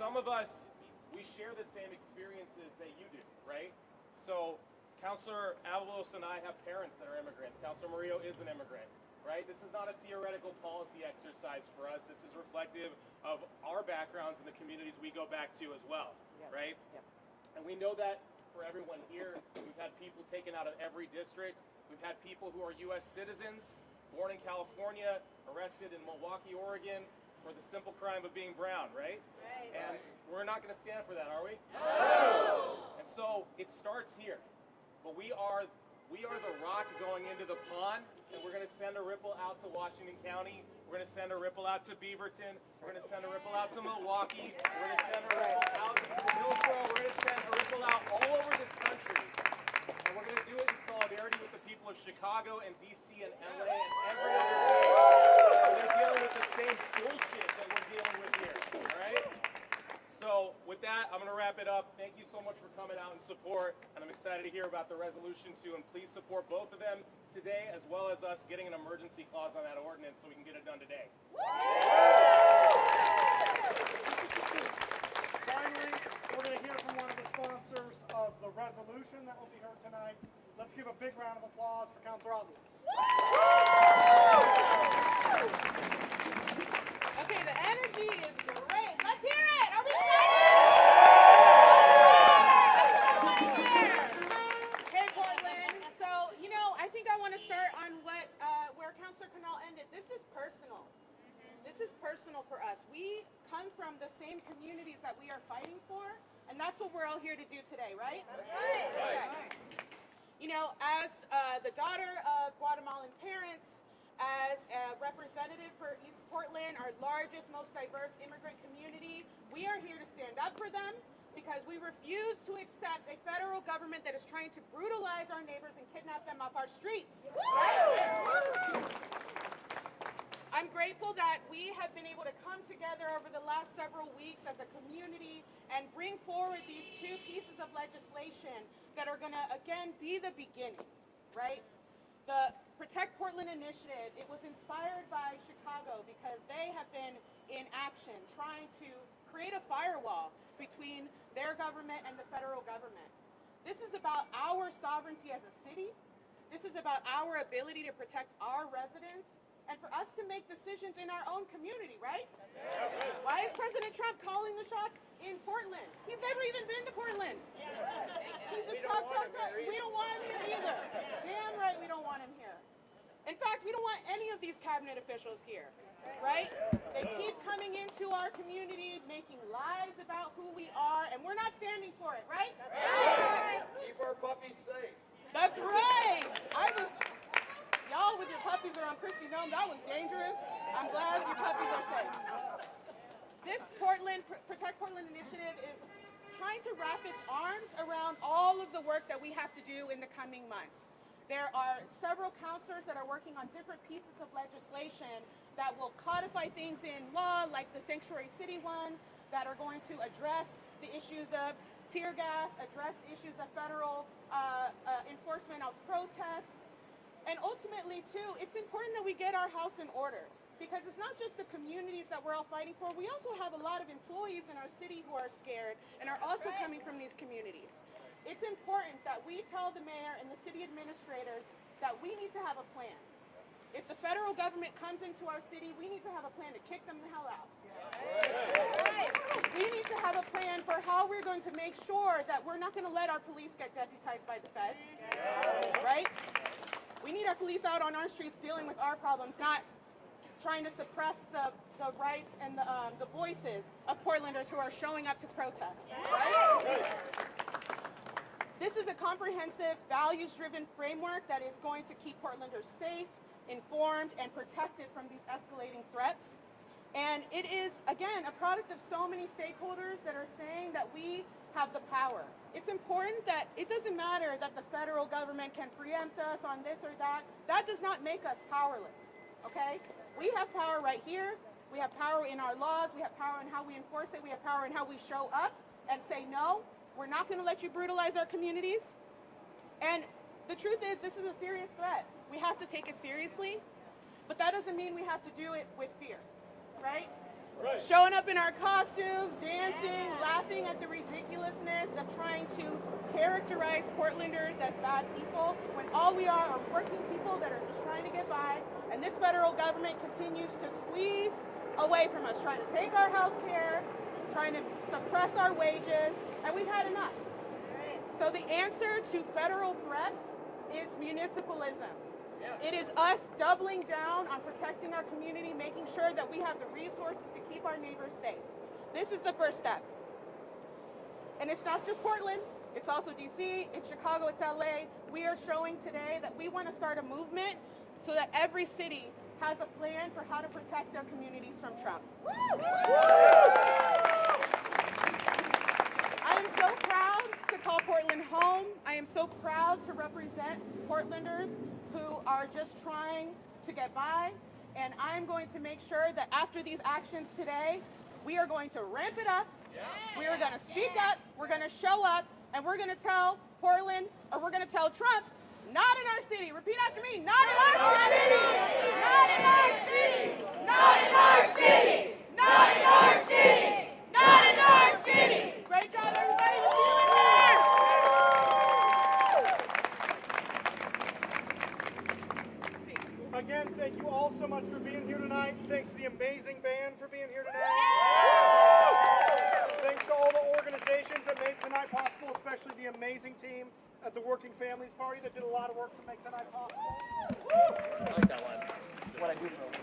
some of us, we share the same experiences that you do, right? So Councilor Avalos and I have parents that are immigrants. Councilor Murillo is an immigrant, right? This is not a theoretical policy exercise for us. This is reflective of our backgrounds and the communities we go back to as well, right? And we know that for everyone here, we've had people taken out of every district. We've had people who are U.S. citizens, born in California, arrested in Milwaukee, Oregon, for the simple crime of being brown, right? And we're not going to stand for that, are we? No! And so it starts here. But we are the rock going into the pond, and we're going to send a ripple out to Washington County. We're going to send a ripple out to Beaverton. We're going to send a ripple out to Milwaukee. We're going to send a ripple out to Hillsborough. We're going to send a ripple out all over this country. And we're going to do it in solidarity with the people of Chicago and D.C. and LA and every other place. They're dealing with the same bullshit that we're dealing with here, all right? So with that, I'm going to wrap it up. Thank you so much for coming out and support, and I'm excited to hear about the resolution too, and please support both of them today, as well as us getting an emergency clause on that ordinance so we can get it done today. Finally, we're going to hear from one of the sponsors of the resolution that will be heard tonight. Let's give a big round of applause for Councilor Avalos. Okay, the energy is great. Let's hear it. Are we excited? Hey, Portland. So, I think I want to start on where Councilor Canal ended. This is personal. This is personal for us. We come from the same communities that we are fighting for, and that's what we're all here to do today, right? That's right. Okay. As the daughter of Guatemalan parents, as a representative for East Portland, our largest, most diverse immigrant community, we are here to stand up for them because we refuse to accept a federal government that is trying to brutalize our neighbors and kidnap them off our streets. I'm grateful that we have been able to come together over the last several weeks as a community and bring forward these two pieces of legislation that are going to, again, be the beginning, right? The Protect Portland initiative, it was inspired by Chicago because they have been in action trying to create a firewall between their government and the federal government. This is about our sovereignty as a city. This is about our ability to protect our residents and for us to make decisions in our own community, right? Why is President Trump calling the shots in Portland? He's never even been to Portland. He's just talk. We don't want him here either. Damn right we don't want him here. In fact, we don't want any of these cabinet officials here, right? They keep coming into our community, making lies about who we are, and we're not standing for it, right? Keep our puppies safe. That's right. Y'all with your puppies around Christy Nome, that was dangerous. I'm glad your puppies are safe. This Protect Portland initiative is trying to wrap its arms around all of the work that we have to do in the coming months. There are several counselors that are working on different pieces of legislation that will codify things in law, like the Sanctuary City one, that are going to address the issues of tear gas, address the issues of federal enforcement of protests. And ultimately, too, it's important that we get our house in order because it's not just the communities that we're all fighting for. We also have a lot of employees in our city who are scared and are also coming from these communities. It's important that we tell the mayor and the city administrators that we need to have a plan. If the federal government comes into our city, we need to have a plan to kick them the hell out. We need to have a plan for how we're going to make sure that we're not going to let our police get deputized by the feds, right? We need our police out on our streets dealing with our problems, not trying to suppress the rights and the voices of Portlanders who are showing up to protest, right? This is a comprehensive, values-driven framework that is going to keep Portlanders safe, informed, and protected from these escalating threats. And it is, again, a product of so many stakeholders that are saying that we have the power. It's important that it doesn't matter that the federal government can preempt us on this or that. That does not make us powerless, okay? We have power right here. We have power in our laws. We have power in how we enforce it. We have power in how we show up and say, no, we're not going to let you brutalize our communities. And the truth is, this is a serious threat. We have to take it seriously, but that doesn't mean we have to do it with fear, right? showing up in our costumes, dancing, laughing at the ridiculousness of trying to characterize Portlanders as bad people when all we are working people that are just trying to get by. And this federal government continues to squeeze away from us, trying to take our health care, trying to suppress our wages, and we've had enough. So the answer to federal threats is municipalism. It is us doubling down on protecting our community, making sure that we have the resources to keep our neighbors safe. This is the first step. And it's not just Portland, it's also DC, it's Chicago, it's LA. We are showing today that we want to start a movement so that every city has a plan for how to protect their communities from Trump. I am so proud to call Portland home. I am so proud to represent Portlanders who are just trying to get by. And I'm going to make sure that after these actions today, we are going to ramp it up. We are going to speak up. We're going to show up. And we're going to tell Portland, or we're going to tell Trump, not in our city. Repeat after me. Not in our city. Not in our city. Not in our city. Not in our city. Not in our city. Great job, everybody. We'll see you in there. Again, thank you all so much for being here tonight. Thanks to the amazing band for being here tonight. Thanks to all the organizations that made tonight possible, especially the amazing team at the Working Families Party that did a lot of work to make tonight possible. I like that one. What I do for